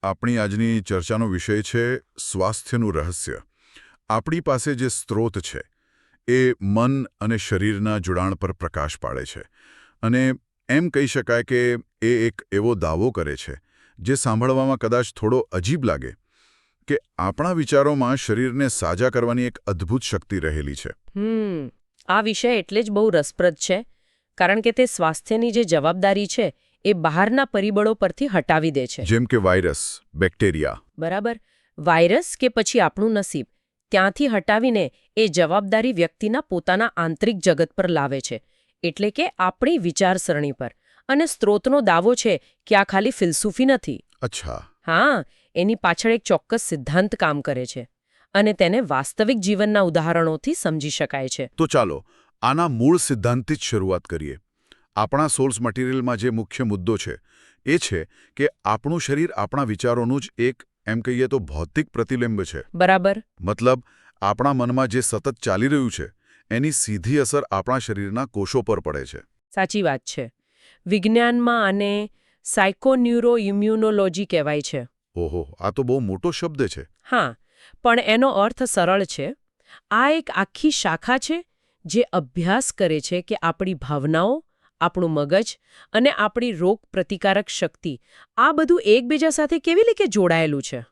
આપણી આજની ચર્ચાનો વિષય છે સ્વાસ્થ્યનું રહસ્ય. આપણી પાસે જે સ્ત્રોત છે એ મન અને શરીરના જોડાણ પર પ્રકાશ પાડે છે અને એમ કહી શકાય કે એ એક એવો દાવો કરે છે જે સાંભળવામાં કદાચ થોડો અજીબ લાગે કે આપણા વિચારોમાં શરીરને સાજા કરવાની એક અદ્ભુત શક્તિ રહેલી છે. આ વિષય એટલે જ બહુ રસપ્રદ છે કારણ કે તે સ્વાસ્થ્યની જે જવાબદારી છે એ બહારના પરિબળો પરથી હટાવી દે છે. જેમ કે વાયરસ, બેક્ટેરિયા. બરાબર. વાયરસ કે પછી આપણું નસીબ ત્યાંથી હટાવીને એ જવાબદારી વ્યક્તિના પોતાના આંતરિક જગત પર લાવે છે, એટલે કે આપણી વિચારસરણી પર. અને સ્ત્રોતનો દાવો છે કે આ ખાલી ફિલસૂફી નથી. અચ્છા. હા, એની પાછળ એક ચોક્કસ સિદ્ધાંત કામ કરે છે અને તેને વાસ્તવિક જીવનના ઉદાહરણોથી સમજી શકાય છે. તો ચાલો આના મૂળ સિદ્ધાંતથી જ શરૂઆત કરીએ. આપણા સોર્સ મટીરિયલમાં જે મુખ્ય મુદ્દો છે એ છે કે આપણું શરીર આપણા વિચારોનું જ એક, એમ કહીએ તો, ભૌતિક પ્રતિબિંબ છે. બરાબર. મતલબ આપણા મનમાં જે સતત ચાલી રહ્યું છે એની સીધી અસર આપણા શરીરના કોષો પર પડે છે. સાચી વાત છે. વિજ્ઞાનમાં આને સાયકોન્યુરોઇમ્યુનોલોજી કહેવાય છે. ઓહો, આ તો બહુ મોટો શબ્દ છે. હા, પણ એનો અર્થ સરળ છે. આ એક આખી શાખા છે જે અભ્યાસ કરે છે કે આપણી ભાવનાઓ, આપણું મગજ અને આપણી રોગ પ્રતિકારક શક્તિ આ બધું એકબીજા સાથે કેવી રીતે જોડાયેલું છે.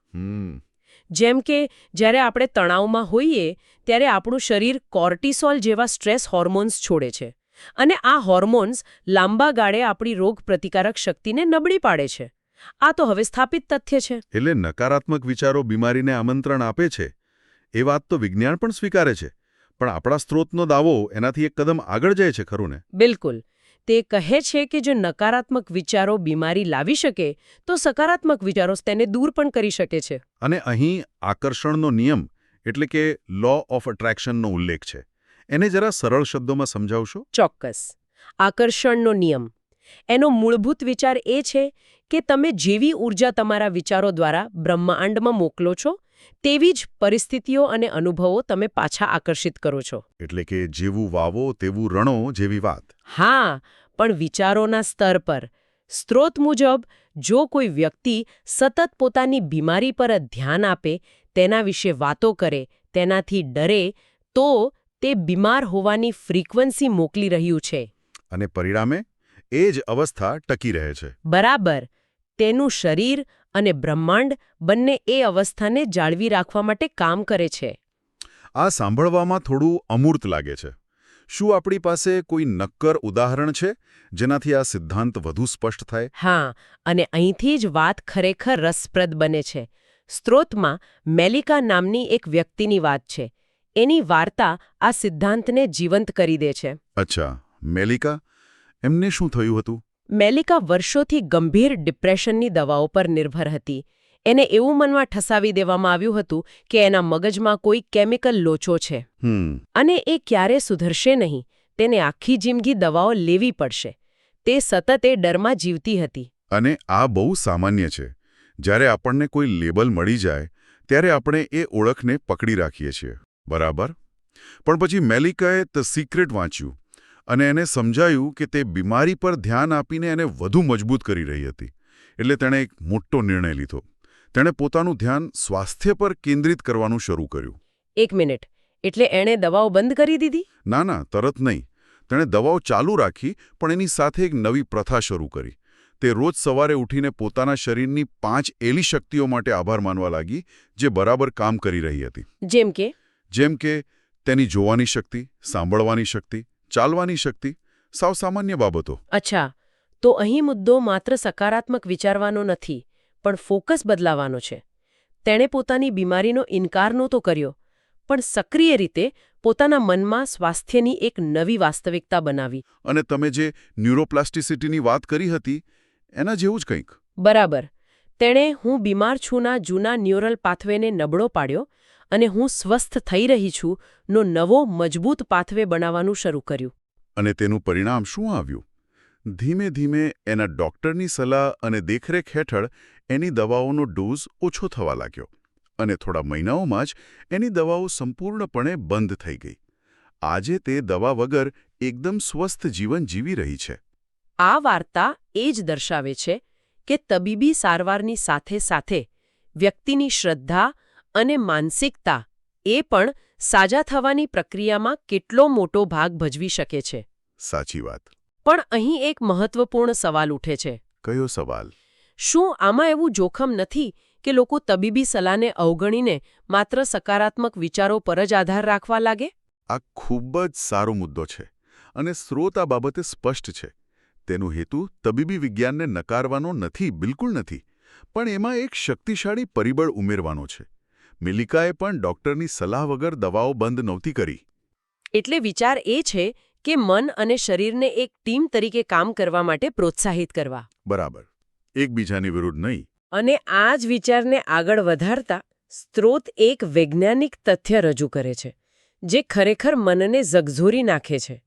જેમ કે જ્યારે આપણે તણાવમાં હોઈએ ત્યારે આપણું શરીર કોર્ટિસોલ જેવા સ્ટ્રેસ હોર્મોન્સ છોડે છે અને આ હોર્મોન્સ લાંબા ગાળે આપણી રોગ પ્રતિકારક શક્તિને નબળી પાડે છે. આ તો હવે સ્થાપિત તથ્ય છે. એટલે નકારાત્મક વિચારો બીમારીને આમંત્રણ આપે છે એ વાત તો વિજ્ઞાન પણ સ્વીકારે છે, પણ આપણા સ્ત્રોતનો દાવો એનાથી એક કદમ આગળ જાય છે, ખરું ને? બિલકુલ. તે કહે છે કે જો નકારાત્મક વિચારો બીમારી લાવી શકે તો સકારાત્મક વિચારો તેને દૂર પણ કરી શકે છે. અને અહીં આકર્ષણનો નિયમ એટલે કે લો ઓફ અટ્રેક્શનનો ઉલ્લેખ છે. એને જરા સરળ શબ્દોમાં સમજાવશો? ચોક્કસ. આકર્ષણનો નિયમ એનો મૂળભૂત વિચાર એ છે કે તમે જેવી ઊર્જા તમારા વિચારો દ્વારા બ્રહ્માંડમાં મોકલો છો તેવી જ પરિસ્થિતિઓ અને અનુભવો તમે પાછા આકર્ષિત કરો છો. એટલે કે જેવું વાવો તેવું રણો જેવી વાત. હા, પણ વિચારોના સ્તર પર. સ્ત્રોત મુજબ જો કોઈ વ્યક્તિ સતત પોતાની બીમારી પર જ ધ્યાન આપે, તેના વિશે વાતો કરે, તેનાથી ડરે, તો તે બીમાર હોવાની ફ્રીક્વન્સી મોકલી રહ્યું છે. અને પરિણામે એ જ અવસ્થા ટકી રહે છે. બરાબર. તેનું શરીર અને બ્રહ્માંડ બંને એ અવસ્થાને જાળવી રાખવા માટે કામ કરે છે. આ સાંભળવામાં થોડું અમૂર્ત લાગે છે. શું આપણી પાસે કોઈ નક્કર ઉદાહરણ છે જેનાથી આ સિદ્ધાંત વધુ સ્પષ્ટ થાય? હા, અને અહીંથી જ વાત ખરેખર રસપ્રદ બને છે. સ્ત્રોતમાં મેલિકા નામની એક વ્યક્તિની વાત છે. એની વાર્તા આ સિદ્ધાંતને જીવંત કરી દે છે. અચ્છા, મેલિકા? એમને શું થયું હતું? મેલિકા વર્ષોથી ગંભીર ડિપ્રેશનની દવાઓ પર નિર્ભર હતી. એને એવું મનમાં ઠસાવી દેવામાં આવ્યું હતું કે એના મગજમાં કોઈ કેમિકલ લોચો છે અને એ ક્યારે સુધરશે નહીં. તેને આખી જિંદગી દવાઓ લેવી પડશે. તે સતત એ ડરમાં જીવતી હતી. અને આ બહુ સામાન્ય છે. જ્યારે આપણને કોઈ લેબલ મળી જાય ત્યારે આપણે એ ઓળખને પકડી રાખીએ છીએ. બરાબર. પણ પછી મેલિકાએ ધ સિક્રેટ વાંચ્યું અને એને સમજાયું કે તે બીમારી પર ધ્યાન આપીને એને વધુ મજબૂત કરી રહી હતી. એટલે તેણે એક મોટો નિર્ણય લીધો. તેણે પોતાનું ધ્યાન સ્વાસ્થ્ય પર કેન્દ્રિત કરવાનું શરૂ કર્યું. એક મિનિટ, એટલે એણે દવાઓ બંધ કરી દીધી? ના ના, તરત નહીં. તેણે દવાઓ ચાલુ રાખી, પણ એની સાથે એક નવી પ્રથા શરૂ કરી. તે રોજ સવારે ઉઠીને પોતાના શરીરની 5 એલી શક્તિઓ માટે આભાર માનવા લાગી જે બરાબર કામ કરી રહી હતી. જેમ કે તેની જોવાની શક્તિ, સાંભળવાની શક્તિ, ચાલવાની શક્તિ, સાવ સામાન્ય બાબતો. અચ્છા, તો અહીં મુદ્દો માત્ર સકારાત્મક વિચારવાનો નથી, પણ ફોકસ બદલાવાનો છે. તેણે પોતાની બીમારીનો ઇનકાર નહોતો કર્યો, પણ સક્રિય રીતે પોતાના મનમાં સ્વાસ્થ્યની એક નવી વાસ્તવિકતા બનાવી. અને તમે જે ન્યુરોપ્લાસ્ટિસિટીની વાત કરી હતી એના જેવું જ કંઈક. બરાબર. તેણે હું બીમાર છુંના જૂના ન્યુરલ પાથવેને નબળો પાડ્યો અને હું સ્વસ્થ થઈ રહી છું નો નવો મજબૂત પાથવે બનાવવાનું શરૂ કર્યું. અને તેનું પરિણામ શું આવ્યું? ધીમે ધીમે એના ડૉક્ટરની સલાહ અને દેખરેખ હેઠળ એની દવાઓનો ડોઝ ઓછો થવા લાગ્યો અને થોડા મહિનાઓમાં જ એની દવાઓ સંપૂર્ણપણે બંધ થઈ ગઈ. આજે તે દવા વગર એકદમ સ્વસ્થ જીવન જીવી રહી છે. આ વાર્તા એ જ દર્શાવે છે કે તબીબી સારવારની સાથે સાથે વ્યક્તિની શ્રદ્ધા અને માનસિકતા એ પણ સાજા થવાની પ્રક્રિયામાં કેટલો મોટો ભાગ ભજવી શકે છે. સાચી વાત. પણ અહીં એક મહત્વપૂર્ણ સવાલ ઉઠે છે. કયો સવાલ? શું આમાં એવું જોખમ નથી કે લોકો તબીબી સલાહને અવગણીને માત્ર સકારાત્મક વિચારો પર જ આધાર રાખવા લાગે? આ ખૂબ જ સારો મુદ્દો છે અને સ્રોત આ બાબતે સ્પષ્ટ છે. તેનો હેતુ તબીબી વિજ્ઞાનને નકારવાનો નથી, બિલકુલ નથી, પણ એમાં એક શક્તિશાળી પરિબળ ઉમેરવાનો છે. મિલિકાએ પણ ડોક્ટરની સલાહ વગર દવાઓ બંધ નહોતી કરી. એટલે વિચાર એ છે કે મન અને શરીરને એક ટીમ તરીકે કામ કરવા માટે પ્રોત્સાહિત કરવા. બરાબર. એકબીજાની વિરુદ્ધ નહીં. અને આ જ વિચારને આગળ વધારતા સ્ત્રોત એક વૈજ્ઞાનિક તથ્ય રજૂ કરે છે જે ખરેખર મનને ઝકઝોરી નાખે છે.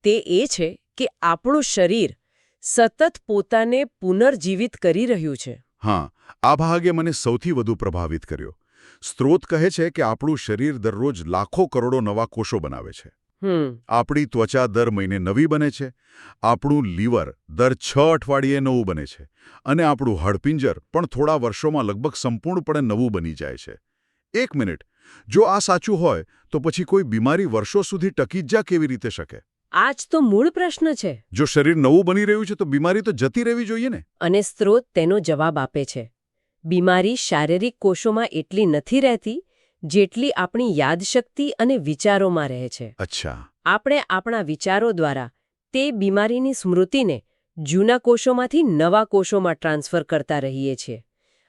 તે એ છે કે આપણું શરીર સતત પોતાને પુનર્જીવિત કરી રહ્યું છે. હા, આ ભાગે મને સૌથી વધુ પ્રભાવિત કર્યો. સ્ત્રોત કહે છે કે આપણું શરીર દરરોજ લાખો કરોડો નવા કોષો બનાવે છે. આપણી ત્વચા દર મહિને નવી બને છે, આપણું લીવર દર 6 અઠવાડિયે નવું બને છે અને આપણું હાડપિંજર પણ થોડા વર્ષોમાં લગભગ સંપૂર્ણપણે નવું બની જાય છે. એક મિનિટ, જો આ સાચું હોય તો પછી કોઈ બીમારી વર્ષો સુધી ટકી જ કેવી રીતે શકે? આ જ તો મૂળ પ્રશ્ન છે. જો શરીર નવું બની રહ્યું છે તો બીમારી તો જતી રહેવી જોઈએ ને? અને સ્ત્રોત તેનો જવાબ આપે છે. બીમારી શારીરિક કોષોમાં એટલી નથી રહેતી જેટલી આપણી યાદશક્તિ અને વિચારોમાં રહે છે. અચ્છા. આપણે આપણા વિચારો દ્વારા તે બીમારીની સ્મૃતિને જૂના કોષોમાંથી નવા કોષોમાં ટ્રાન્સફર કરતા રહીએ છીએ.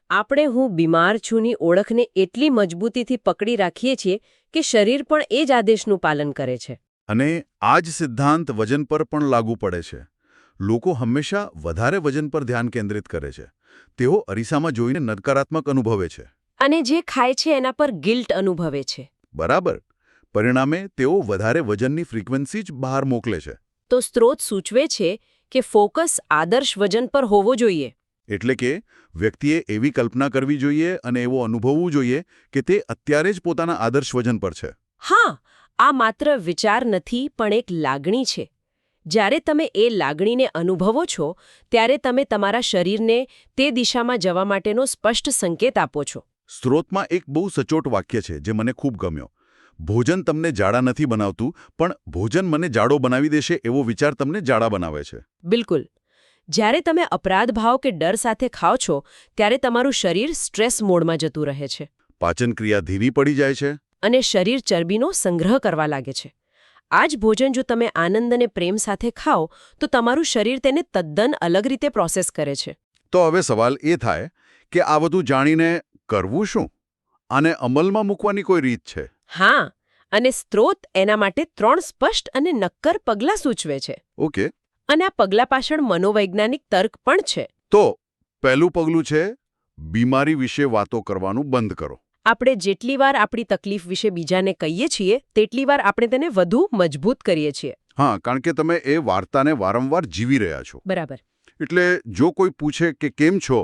આપણે હું બીમાર છુંની ઓળખને એટલી મજબૂતીથી પકડી રાખીએ છીએ કે શરીર પણ એ જ આદેશનું પાલન કરે છે. અને આ જ સિદ્ધાંત વજન પર પણ લાગુ પડે છે. લોકો હંમેશા વધારે વજન પર ધ્યાન કેન્દ્રિત કરે છે. તેઓ અરીસામાં જોઈને નકારાત્મક અનુભવે છે. અને જે ખાય છે એના પર ગિલ્ટ અનુભવે છે. બરાબર. પરિણામે તેઓ વધારે વજનની ફ્રીક્વન્સી જ બહાર મોકલે છે. તો સ્ત્રોત સૂચવે છે કે ફોકસ આદર્શ વજન પર હોવો જોઈએ. એટલે કે વ્યક્તિએ એવી કલ્પના કરવી જોઈએ અને એવો અનુભવવું જોઈએ કે તે અત્યારે જ પોતાના આદર્શ વજન પર છે. હા, આ માત્ર વિચાર નથી પણ એક લાગણી છે. જ્યારે તમે એ લાગણીને અનુભવો છો ત્યારે તમે તમારા શરીરને તે દિશામાં જવા માટેનો સ્પષ્ટ સંકેત આપો છો. સ્ત્રોતમાં એક બહુ સચોટ વાક્ય છે જે મને ખૂબ ગમ્યો. ભોજન તમને જાડા નથી બનાવતું, પણ ભોજન મને જાડો બનાવી દેશે એવો વિચાર તમને જાડા બનાવે છે. બિલકુલ. જ્યારે તમે અપરાધ ભાવ કે ડર સાથે ખાઓ છો ત્યારે તમારું શરીર સ્ટ્રેસ મોડમાં જતું રહે છે. પાચન ક્રિયા ધીમી પડી જાય છે. અને શરીર ચરબીનો સંગ્રહ કરવા લાગે છે. આ જ ભોજન જો તમે આનંદ અને પ્રેમ સાથે ખાઓ તો તમારું શરીર તેને તદ્દન અલગ રીતે પ્રોસેસ કરે છે. તો હવે સવાલ એ થાય કે આ બધું જાણીને કરવું શું? આને અમલમાં મૂકવાની કોઈ રીત છે? હા, અને સ્ત્રોત એના માટે 3 સ્પષ્ટ અને નક્કર પગલાં સૂચવે છે. ઓકે. અને આ પગલાં પાછળ મનોવૈજ્ઞાનિક તર્ક પણ છે. તો પહેલું પગલું છે બીમારી વિશે વાતો કરવાનું બંધ કરો. આપણે જેટલી વાર આપણી તકલીફ વિશે બીજાને કહીએ છીએ તેટલી વાર આપણે તેને વધુ મજબૂત કરીએ છીએ. હા, કારણ કે તમે એ વાર્તાને વારંવાર જીવી રહ્યા છો. બરાબર. એટલે જો કોઈ પૂછે કે કેમ છો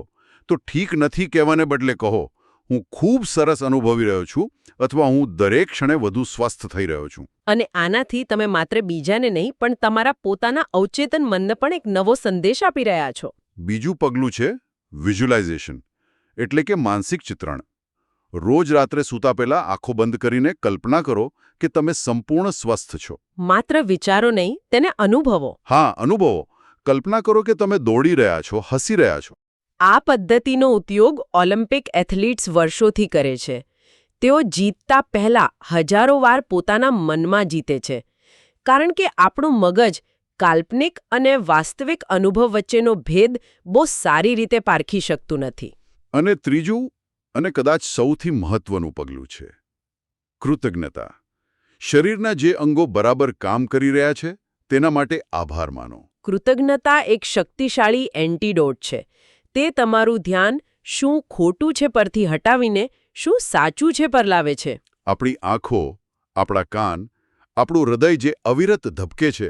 તો ઠીક નથી કહેવાને બદલે કહો, હું ખૂબ સરસ અનુભવી રહ્યો છું અથવા હું દરેક ક્ષણે વધુ સ્વસ્થ થઈ રહ્યો છું. અને આનાથી તમે માત્ર બીજાને નહીં પણ તમારા પોતાના અવચેતન મનને પણ એક નવો સંદેશ આપી રહ્યા છો. બીજું પગલું છે વિઝ્યુલાઇઝેશન, એટલે કે માનસિક ચિત્રણ. રોજ રાત્રે સૂતા પહેલા આંખો બંધ કરીને કલ્પના કરો કે તમે સંપૂર્ણ સ્વસ્થ છો. માત્ર વિચારો નહીં, તેને અનુભવો. હા, અનુભવો. કલ્પના કરો કે તમે દોડી રહ્યા છો, હસી રહ્યા છો. આ પદ્ધતિનો ઉપયોગ ઓલિમ્પિક એથ્લીટ્સ વર્ષોથી કરે છે. તેઓ જીતતા પહેલા હજારો વાર પોતાના મનમાં જીતે છે. કારણ કે આપણું મગજ કાલ્પનિક અને વાસ્તવિક અનુભવ વચ્ચેનો ભેદ બહુ સારી રીતે પારખી શકતું નથી. અને ત્રીજું અને કદાચ સૌથી મહત્વનું પગલું છે કૃતજ્ઞતા. શરીરના જે અંગો બરાબર કામ કરી રહ્યા છે તેના માટે આભાર માનો. કૃતજ્ઞતા એક શક્તિશાળી એન્ટીડોટ છે. તે તમારું ધ્યાન શું ખોટું છે પરથી હટાવીને શું સાચું છે પર લાવે છે. આપણી આંખો, આપણા કાન, આપણું હૃદય જે અવિરત ધબકે છે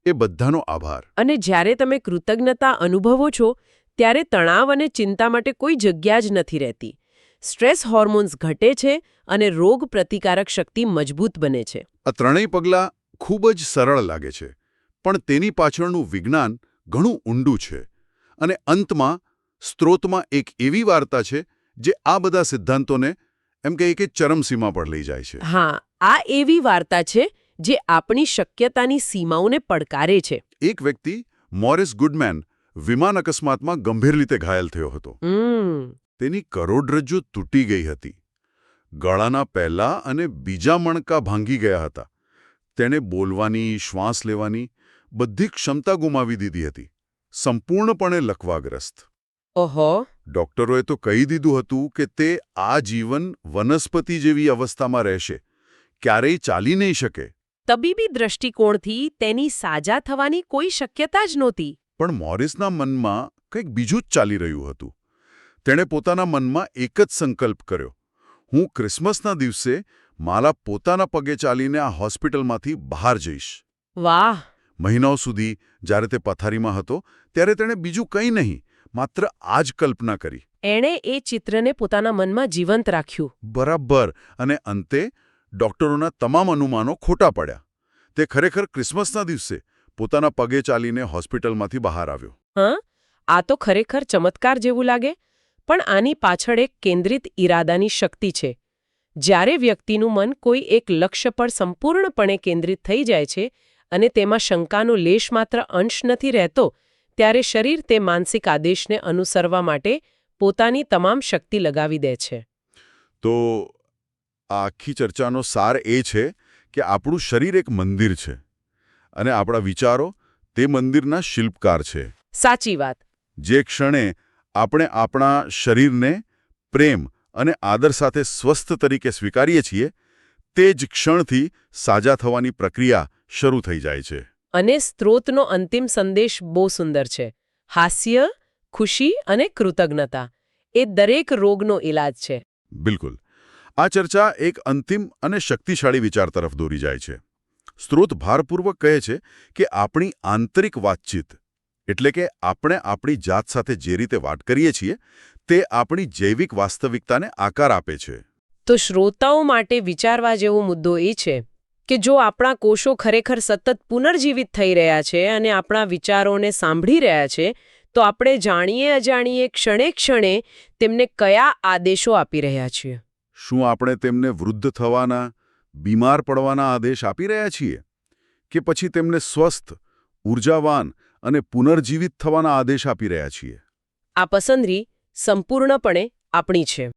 એ બધાનો આભાર. અને જ્યારે તમે કૃતજ્ઞતા અનુભવો છો ત્યારે તણાવ અને ચિંતા માટે કોઈ જગ્યા જ નથી રહેતી. સ્ટ્રેસ હોર્મોન્સ ઘટે છે અને રોગ પ્રતિકારક શક્તિ મજબૂત બને છે. આ ત્રણેય પગલાં ખૂબ જ સરળ લાગે છે, પણ તેની પાછળનું વિજ્ઞાન ઘણું ઊંડું છે. અને અંતમાં સ્ત્રોતમાં એક એવી વાર્તા છે જે આ બધા સિદ્ધાંતોને એમ કહીએ કે ચરમસીમા પર લઈ જાય છે. હા, આ એવી વાર્તા છે જે આપણી શક્યતાની સીમાઓને પડકારે છે. એક વ્યક્તિ મોરિસ ગુડમેન વિમાન અકસ્માતમાં ગંભીર રીતે ઘાયલ થયો હતો. તેની કરોડરજ્જુ તૂટી ગઈ હતી. ગળાના પહેલા અને બીજા મણકા ભાંગી ગયા હતા. તેણે બોલવાની, શ્વાસ લેવાની બધી ક્ષમતા ગુમાવી દીધી હતી. સંપૂર્ણપણે લકવાગ્રસ્ત. ઓહો. ડોક્ટરોએ તો કહી દીધું હતું કે તે આ જીવન વનસ્પતિ જેવી અવસ્થામાં રહેશે, ક્યારેય ચાલી નહીં શકે. તબીબી દ્રષ્ટિકોણથી તેની સાજા થવાની કોઈ શક્યતા જ નહોતી. પણ મોરિસના મનમાં કંઈક બીજું જ ચાલી રહ્યું હતું. તેણે પોતાના મનમાં એક જ સંકલ્પ કર્યો: હું ક્રિસમસના દિવસે મારા પોતાના પગે ચાલીને આ હોસ્પિટલમાંથી બહાર જઈશ. વાહ. મહિનાઓ સુધી જ્યારે તે પથારીમાં હતો ત્યારે તેણે બીજું કંઈ નહીં, માત્ર આ જ કલ્પના કરી. એણે એ ચિત્રને પોતાના મનમાં જીવંત રાખ્યું. બરાબર. અને અંતે ડોક્ટરોના તમામ અનુમાનો ખોટા પડ્યા. તે ખરેખર ક્રિસમસના દિવસે પોતાના પગે ચાલીને હોસ્પિટલમાંથી બહાર આવ્યો. હા, આ તો ખરેખર ચમત્કાર જેવું લાગે. પણ આની પાછળ એક કેન્દ્રિત ઈરાદાની શક્તિ છે. જ્યારે વ્યક્તિનું મન કોઈ એક લક્ષ્ય પર સંપૂર્ણપણે કેન્દ્રિત થઈ જાય છે અને તેમાં શંકાનો લેશ માત્ર અંશ નથી રહેતો, ત્યારે શરીર તે માનસિક આદેશને અનુસરવા માટે પોતાની તમામ શક્તિ લગાવી દે છે. તો આ આખી ચર્ચાનો સાર એ છે કે આપણું શરીર એક મંદિર છે અને આપણા વિચારો તે મંદિરના શિલ્પકાર છે. સાચી વાત. જે ક્ષણે આપણે આપણા શરીરને પ્રેમ અને આદર સાથે સ્વસ્થ તરીકે સ્વીકારીએ છીએ, તે જ ક્ષણથી સાજા થવાની પ્રક્રિયા શરૂ થઈ જાય છે. અને સ્ત્રોતનો અંતિમ સંદેશ બહુ સુંદર છે. હાસ્ય, ખુશી અને કૃતજ્ઞતા એ દરેક રોગનો ઇલાજ છે. બિલકુલ. આ ચર્ચા એક અંતિમ અને શક્તિશાળી વિચાર તરફ દોરી જાય છે. સ્ત્રોત ભારપૂર્વક કહે છે કે આપણી આંતરિક વાતચીત, એટલે કે આપણે આપણી જાત સાથે જે રીતે વાત કરીએ છીએ, તે આપણી જૈવિક વાસ્તવિકતાને આકાર આપે છે. તો શ્રોતાઓ માટે વિચારવા જેવો મુદ્દો એ છે કે જો આપણા કોષો ખરેખર સતત પુનર્જીવિત થઈ રહ્યા છે અને આપણા વિચારોને સાંભળી રહ્યા છે, તો આપણે જાણીએ અજાણીએ ક્ષણે ક્ષણે તેમને કયા આદેશો આપી રહ્યા છીએ? શું આપણે તેમને વૃદ્ધ થવાના, બીમાર પડવાના આદેશ આપી રહ્યા છીએ? કે પછી તેમને સ્વસ્થ, ઉર્જાવાન અને પુનર્જીવિત થવાના આદેશ આપી રહ્યા છીએ? આ પસંદગી સંપૂર્ણપણે આપણી છે.